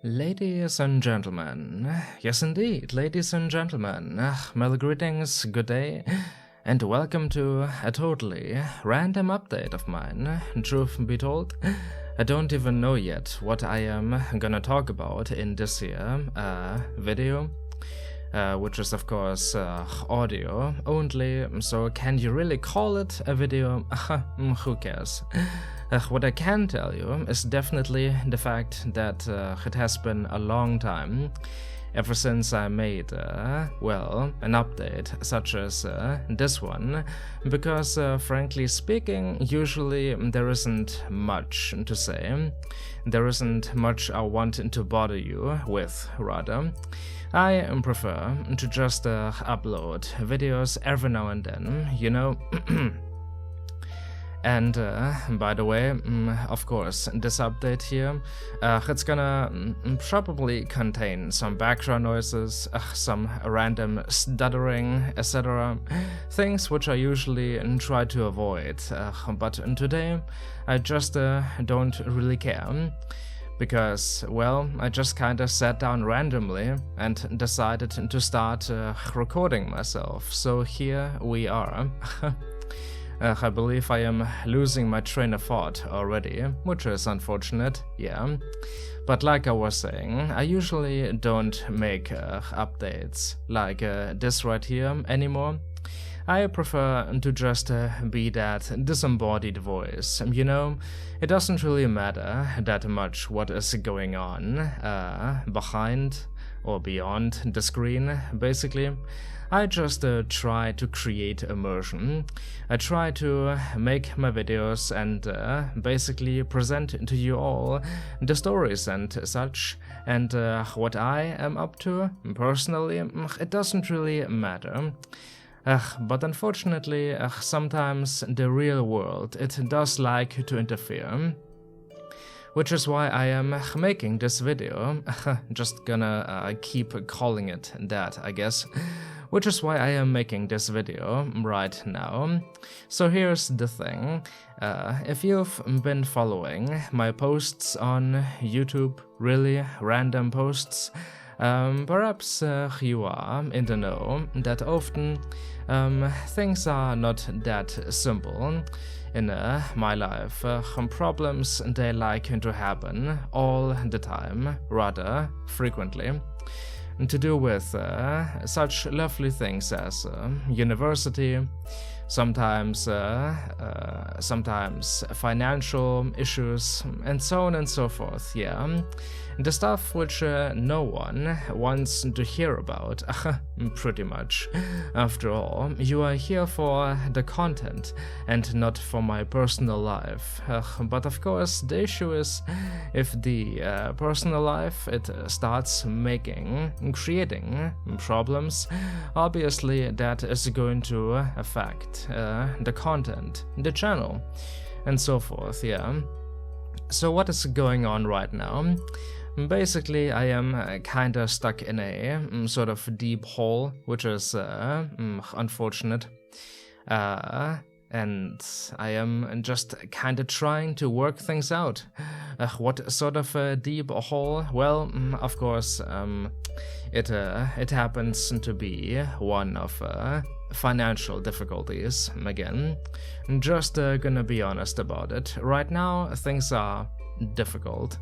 Ladies and gentlemen, yes indeed, ladies and gentlemen, well greetings, good day, and welcome to a totally random update of mine. Truth be told, I don't even know yet what I am gonna talk about in this here video, which is of course audio only, so can you really call it a video? Who cares? What I can tell you is definitely the fact that it has been a long time ever since I made, well, an update such as this one, because frankly speaking, usually there isn't much to say, there isn't much I want to bother you with, rather. I prefer to just upload videos every now and then, you know. And by the way, of course, this update here, it's gonna probably contain some background noises, some random stuttering, etc. Things which I usually try to avoid, but today I just don't really care. Because, well, I just kinda sat down randomly and decided to start recording myself, so here we are. I believe I am losing my train of thought already, which is unfortunate, yeah. But like I was saying, I usually don't make updates like this right here anymore. I prefer to just be that disembodied voice, you know? It doesn't really matter that much what is going on behind or beyond the screen, basically. I just try to create immersion. I try to make my videos and basically present to you all the stories and such, and what I am up to personally, it doesn't really matter. But unfortunately, sometimes the real world, it does like to interfere. Which is why I am making this video, just gonna keep calling it that, I guess. Which is why I am making this video right now. So here's the thing, if you've been following my posts on YouTube, really random posts, perhaps you are in the know that often things are not that simple in my life. Problems, they like to happen all the time, rather frequently. To do with such lovely things as university, sometimes financial issues, and so on and so forth, yeah. The stuff which no one wants to hear about, pretty much. After all, you are here for the content and not for my personal life. But of course, the issue is if the personal life, it starts creating problems, obviously that is going to affect the content, the channel, and so forth, yeah. So what is going on right now? Basically, I am kinda stuck in a sort of deep hole, which is unfortunate. And I am just kinda trying to work things out. What sort of a deep hole? Well, of course, it happens to be one of financial difficulties, again. Just gonna be honest about it. Right now, things are difficult.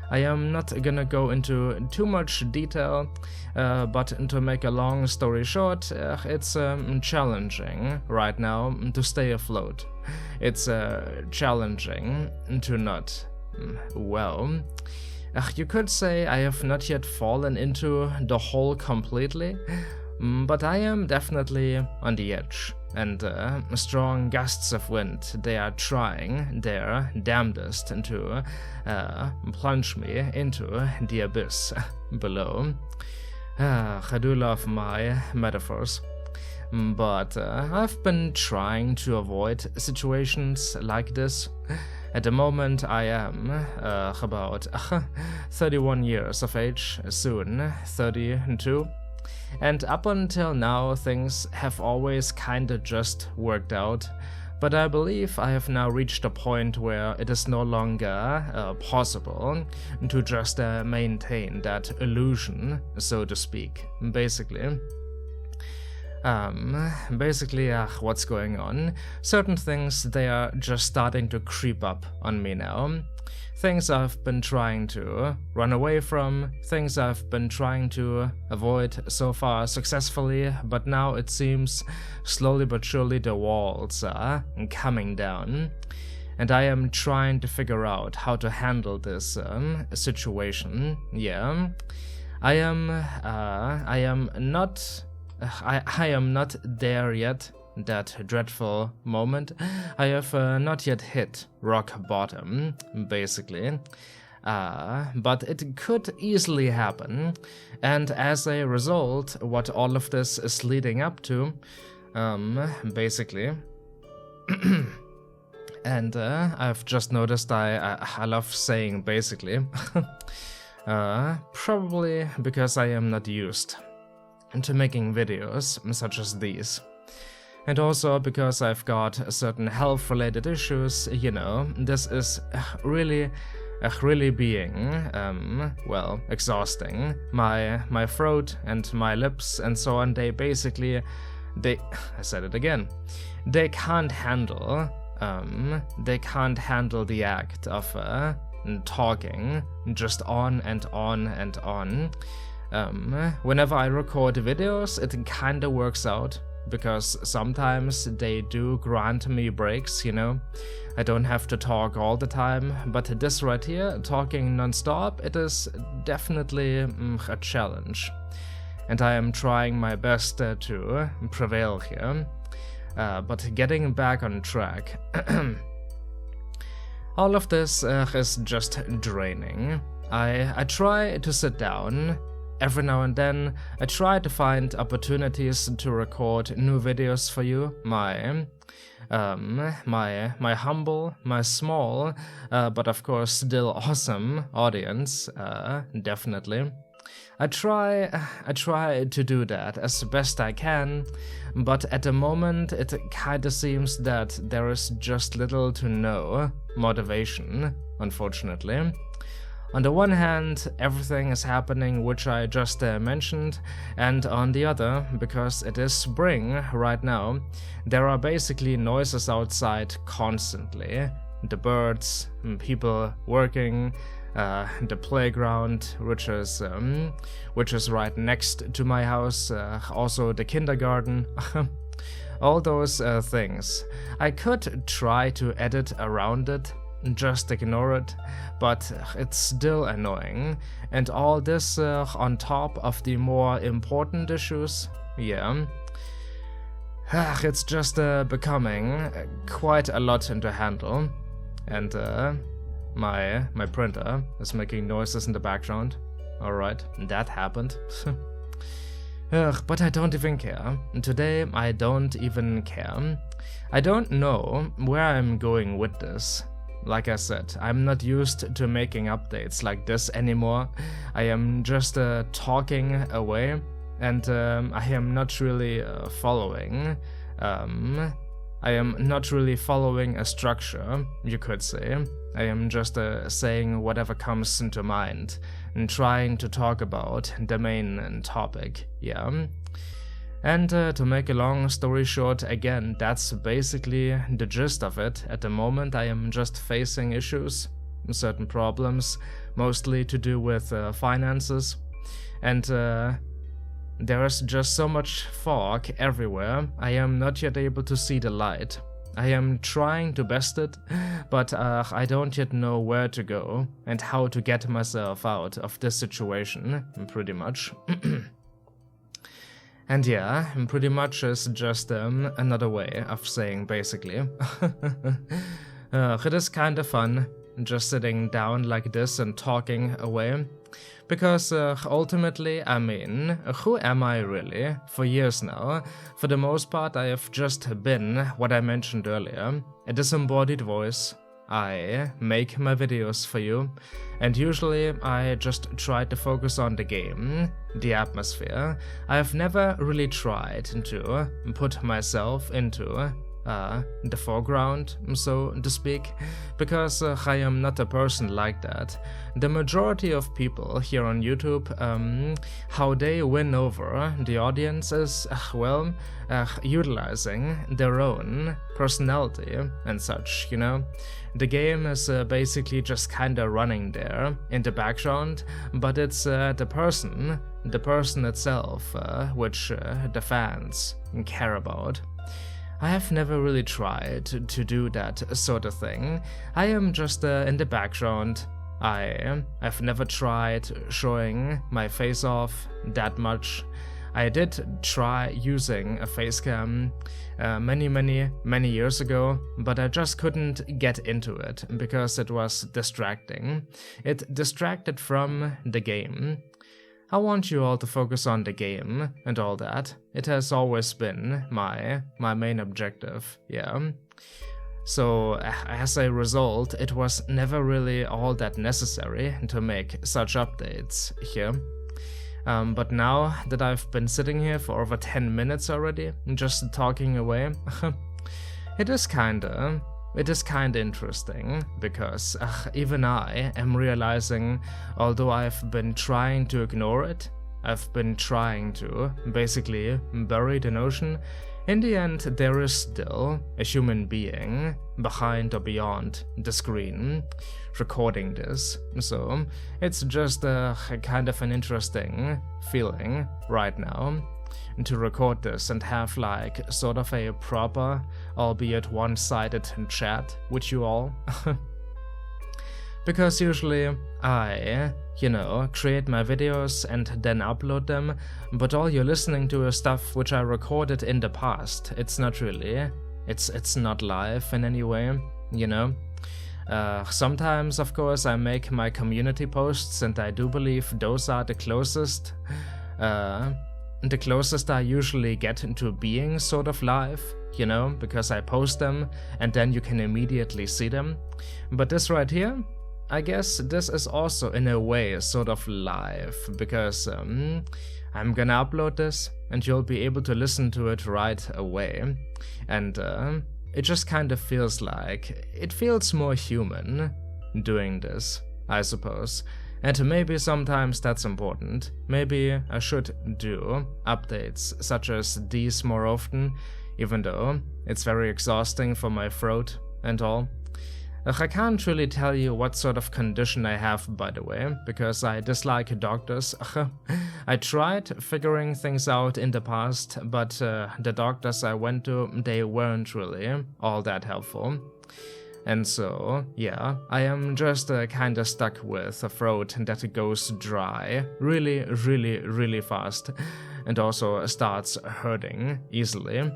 I am not gonna go into too much detail, but to make a long story short, it's challenging right now to stay afloat. It's challenging to not, well, you could say I have not yet fallen into the hole completely, but I am definitely on the edge. And strong gusts of wind, they are trying their damnedest to plunge me into the abyss below. I do love my metaphors. But I've been trying to avoid situations like this. At the moment I am about 31 years of age, soon 32. And up until now, things have always kinda just worked out. but I believe I have now reached a point where it is no longer possible to just maintain that illusion, so to speak. Basically, what's going on? Certain things, they are just starting to creep up on me now. Things I've been trying to run away from, things I've been trying to avoid so far successfully, but now it seems slowly but surely the walls are coming down. And I am trying to figure out how to handle this situation. Yeah, I am not there yet. That dreadful moment. I have not yet hit rock bottom, basically. But it could easily happen. And as a result, what all of this is leading up to, basically. And I've just noticed I love saying basically. Probably because I am not used to making videos such as these. And also because I've got certain health-related issues, you know, this is really being, well, exhausting. My throat and my lips and so on, I said it again, they can't handle the act of talking just on and on and on. Whenever I record videos, it kinda works out, because sometimes they do grant me breaks, you know. I don't have to talk all the time, but this right here, talking non-stop, it is definitely a challenge. And I am trying my best to prevail here. But getting back on track, all of this is just draining. I try to sit down. Every now and then, I try to find opportunities to record new videos for you, my humble, my small, but of course still awesome audience, definitely. I try to do that as best I can, but at the moment it kinda seems that there is just little to no motivation, unfortunately. On the one hand, everything is happening which I just mentioned, and on the other, because it is spring right now, there are basically noises outside constantly. The birds, people working, the playground, which is right next to my house, also the kindergarten. All those things. I could try to edit around it, just ignore it, but it's still annoying. And all this on top of the more important issues, yeah. It's just becoming quite a lot to handle. And my printer is making noises in the background. Alright, that happened. But I don't even care. Today I don't even care. I don't know where I'm going with this. Like I said, I'm not used to making updates like this anymore. I am just talking away, and I am not really following. I am not really following a structure, you could say. I am just saying whatever comes into mind and trying to talk about the main topic, yeah. And to make a long story short, again, that's basically the gist of it. At the moment, I am just facing issues, certain problems, mostly to do with finances. And there is just so much fog everywhere, I am not yet able to see the light. I am trying to best it, but I don't yet know where to go and how to get myself out of this situation, pretty much. And yeah, pretty much is just another way of saying basically. It is kinda fun, just sitting down like this and talking away. Because ultimately, I mean, who am I really? For years now, for the most part I have just been what I mentioned earlier, a disembodied voice. I make my videos for you, and usually I just try to focus on the game, the atmosphere. I have never really tried to put myself into the foreground, so to speak, because I am not a person like that. The majority of people here on YouTube, how they win over the audience is, well, utilizing their own personality and such, you know. The game is basically just kinda running there in the background, but it's the person itself which the fans care about. I have never really tried to do that sort of thing. I am just in the background. I've never tried showing my face off that much. I did try using a face cam many years ago, but I just couldn't get into it because it was distracting. It distracted from the game. I want you all to focus on the game and all that. It has always been my main objective, yeah. So as a result, it was never really all that necessary to make such updates here. But now that I've been sitting here for over 10 minutes already, just talking away, it is kinda interesting, because even I am realizing, although I've been trying to ignore it, I've been trying to basically bury the notion, in the end there is still a human being behind or beyond the screen recording this. So it's just a kind of an interesting feeling right now to record this and have like sort of a proper, albeit one-sided chat with you all. Because usually I, you know, create my videos and then upload them, but all you're listening to is stuff which I recorded in the past. It's not really, it's not live in any way, you know. Sometimes, of course, I make my community posts, and I do believe those are the closest I usually get into being sort of live, you know, because I post them and then you can immediately see them. But this right here, I guess this is also in a way sort of live, because I'm gonna upload this and you'll be able to listen to it right away. And it just kind of feels like, it feels more human doing this, I suppose. And maybe sometimes that's important. Maybe I should do updates such as these more often, even though it's very exhausting for my throat and all. I can't really tell you what sort of condition I have, by the way, because I dislike doctors. I tried figuring things out in the past, but the doctors I went to, they weren't really all that helpful. And so, yeah, I am just kinda stuck with a throat that goes dry really fast, and also starts hurting easily.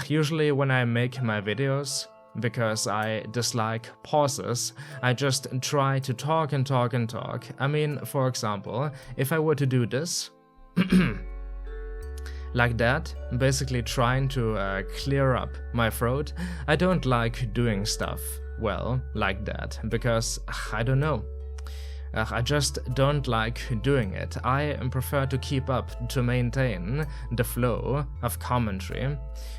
Usually when I make my videos, because I dislike pauses, I just try to talk and talk and talk. I mean, for example, if I were to do this, like that, basically trying to clear up my throat, I don't like doing stuff, well, like that, because, I don't know. I just don't like doing it. I prefer to keep up, to maintain the flow of commentary,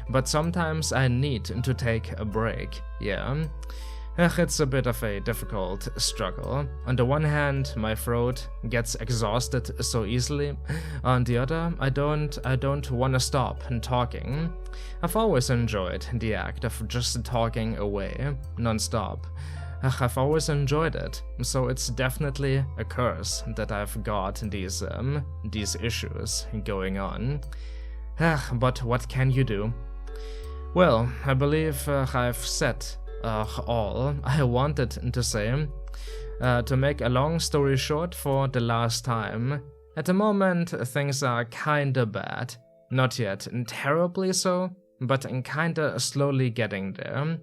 but sometimes I need to take a break, yeah. It's a bit of a difficult struggle. On the one hand, my throat gets exhausted so easily. On the other, I don't want to stop talking. I've always enjoyed the act of just talking away, non-stop. I've always enjoyed it, so it's definitely a curse that I've got these issues going on. But what can you do? Well, I believe I've said all I wanted to say. To make a long story short, for the last time, at the moment things are kinda bad. Not yet terribly so, but kinda slowly getting there.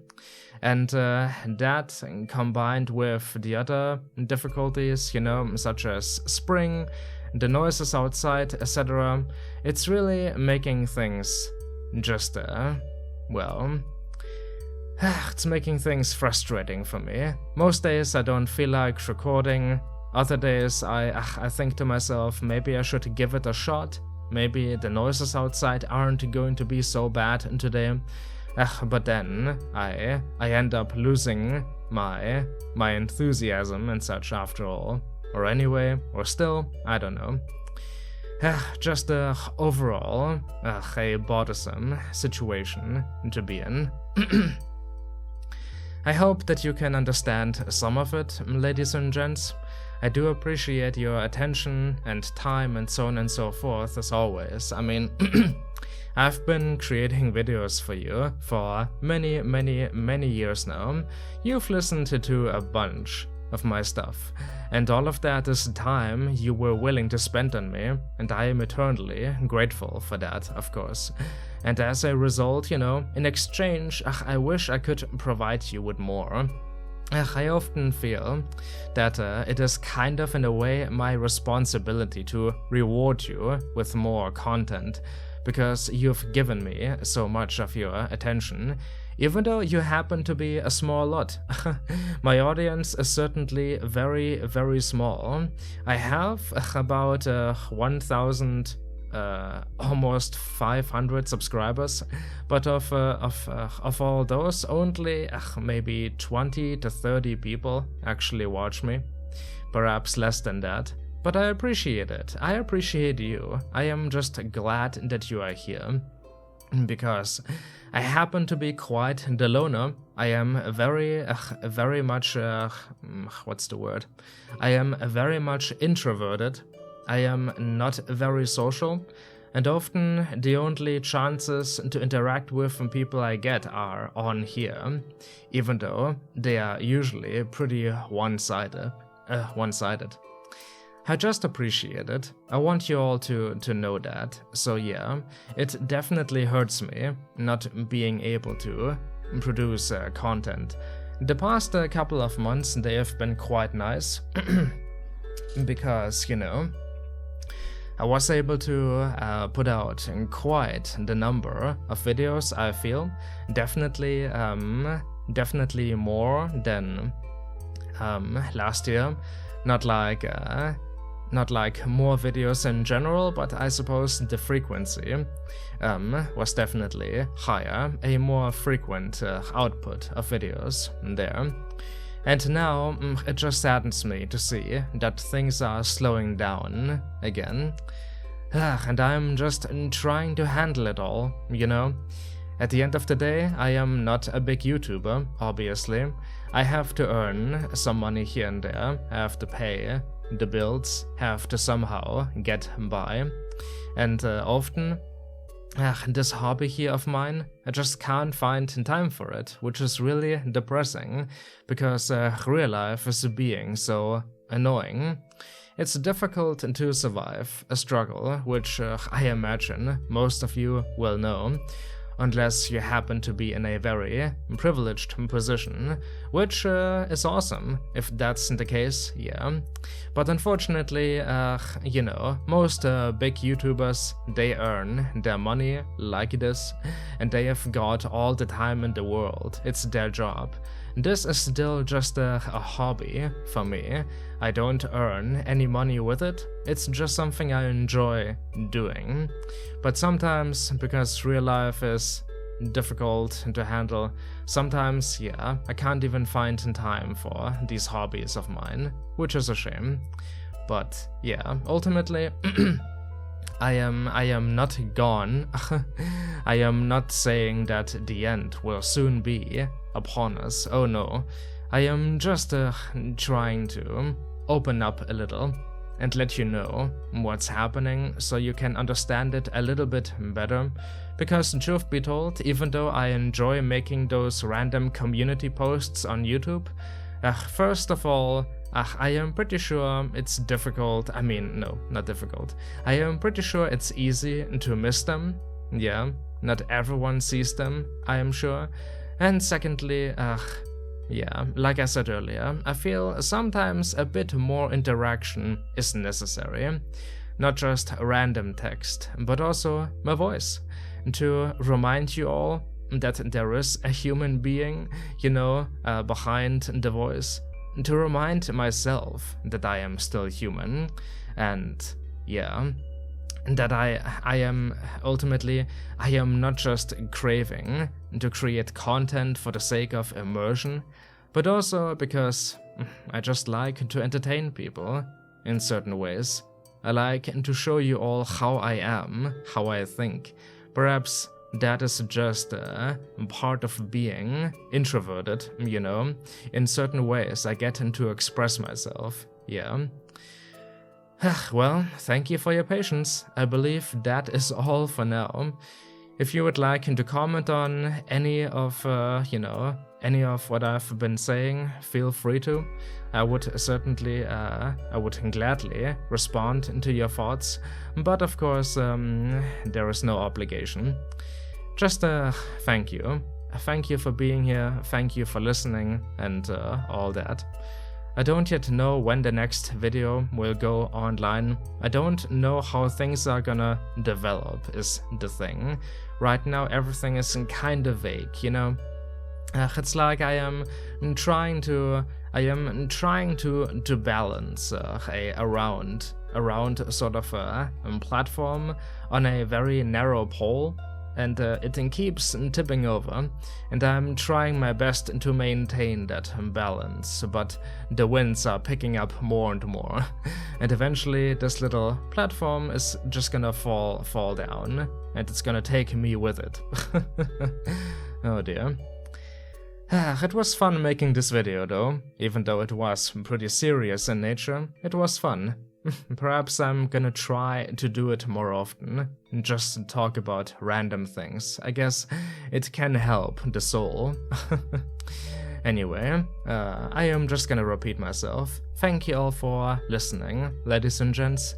And that, combined with the other difficulties, you know, such as spring, the noises outside, etc., it's really making things just, well, it's making things frustrating for me. Most days I don't feel like recording. Other days I think to myself, maybe I should give it a shot. Maybe the noises outside aren't going to be so bad today. But then I end up losing my enthusiasm and such after all. Or anyway, or still, I don't know. Just overall, a bothersome situation to be in. I hope that you can understand some of it, ladies and gents. I do appreciate your attention and time and so on and so forth, as always. I mean, I've been creating videos for you for many years now. You've listened to a bunch of my stuff, and all of that is time you were willing to spend on me, and I am eternally grateful for that, of course. And as a result, you know, in exchange, I wish I could provide you with more. I often feel that it is kind of, in a way, my responsibility to reward you with more content, because you've given me so much of your attention, even though you happen to be a small lot. My audience is certainly very small. I have about 1,000 almost 500 subscribers, but of all those, only maybe 20 to 30 people actually watch me, perhaps less than that. But I appreciate it. I appreciate you. I am just glad that you are here, because I happen to be quite the loner. I am very much what's the word? I am very much introverted. I am not very social, and often the only chances to interact with people I get are on here, even though they are usually pretty one-sided. I just appreciate it. I want you all to know that. So yeah, it definitely hurts me not being able to produce content. The past couple of months, they have been quite nice, because, you know, I was able to put out quite the number of videos, I feel. Definitely more than last year. Not like more videos in general, but I suppose the frequency was definitely higher, a more frequent output of videos there. And now it just saddens me to see that things are slowing down again. And I'm just trying to handle it all, you know? At the end of the day, I am not a big YouTuber, obviously. I have to earn some money here and there, I have to pay the bills, have to somehow get by. And often, this hobby here of mine, I just can't find time for it, which is really depressing, because real life is being so annoying. It's difficult to survive a struggle, which I imagine most of you will know, unless you happen to be in a very privileged position, which is awesome, if that's the case, yeah. But unfortunately, you know, most big YouTubers, they earn their money like this, and they have got all the time in the world. It's their job. This is still just a hobby for me. I don't earn any money with it. It's just something I enjoy doing. But sometimes, because real life is difficult to handle, sometimes, yeah, I can't even find time for these hobbies of mine, which is a shame. But yeah, ultimately, I am not gone. I am not saying that the end will soon be upon us. Oh no. I am just trying to open up a little and let you know what's happening so you can understand it a little bit better. Because truth be told, even though I enjoy making those random community posts on YouTube, first of all, I am pretty sure it's difficult. I mean, no, not difficult. I am pretty sure it's easy to miss them. Yeah, not everyone sees them, I am sure. And secondly, yeah, like I said earlier, I feel sometimes a bit more interaction is necessary. Not just random text, but also my voice. To remind you all that there is a human being, you know, behind the voice. To remind myself that I am still human. And yeah, that I am not just craving to create content for the sake of immersion, but also because I just like to entertain people in certain ways. I like to show you all how I am, how I think. Perhaps that is just part of being introverted, you know. In certain ways I get to express myself, yeah. Well, thank you for your patience. I believe that is all for now. If you would like to comment on any of, any of what I've been saying, feel free to. I would certainly, I would gladly respond to your thoughts, but of course, there is no obligation. Just thank you. Thank you for being here, thank you for listening, and all that. I don't yet know when the next video will go online. I don't know how things are gonna develop, is the thing. Right now everything is kinda vague, you know? It's like I am trying to balance around sort of a platform on a very narrow pole, and it keeps tipping over, and I'm trying my best to maintain that balance, but the winds are picking up more and more, and eventually this little platform is just gonna fall down, and it's gonna take me with it. Oh dear. It was fun making this video though, even though it was pretty serious in nature. It was fun. Perhaps I'm gonna try to do it more often, just talk about random things. I guess it can help the soul. Anyway, I am just gonna repeat myself. Thank you all for listening, ladies and gents.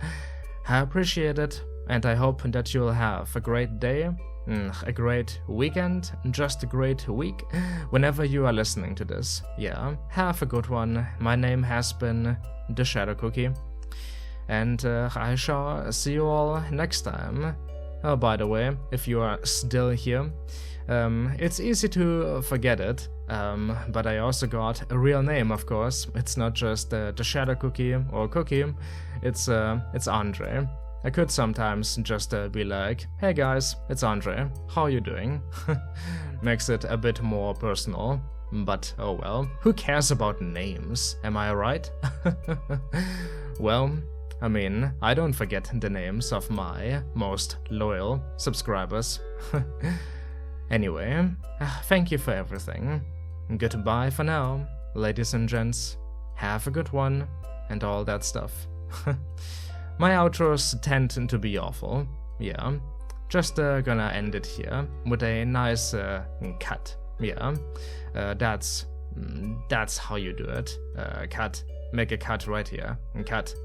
I appreciate it, and I hope that you'll have a great day, a great weekend, just a great week, whenever you are listening to this. Yeah, have a good one. My name has been The Shadow Cookie. And I shall see you all next time. Oh, by the way, if you are still here, it's easy to forget it, but I also got a real name, of course. It's not just the Shadow Cookie or Cookie, it's Andre. I could sometimes just be like, hey guys, it's Andre, how are you doing? Makes it a bit more personal, but oh well, who cares about names, am I right? Well, I mean, I don't forget the names of my most loyal subscribers. Anyway, thank you for everything. Goodbye for now, ladies and gents. Have a good one, and all that stuff. My outros tend to be awful, yeah. Just gonna end it here with a nice cut, yeah. That's how you do it. Cut. Make a cut right here. Cut.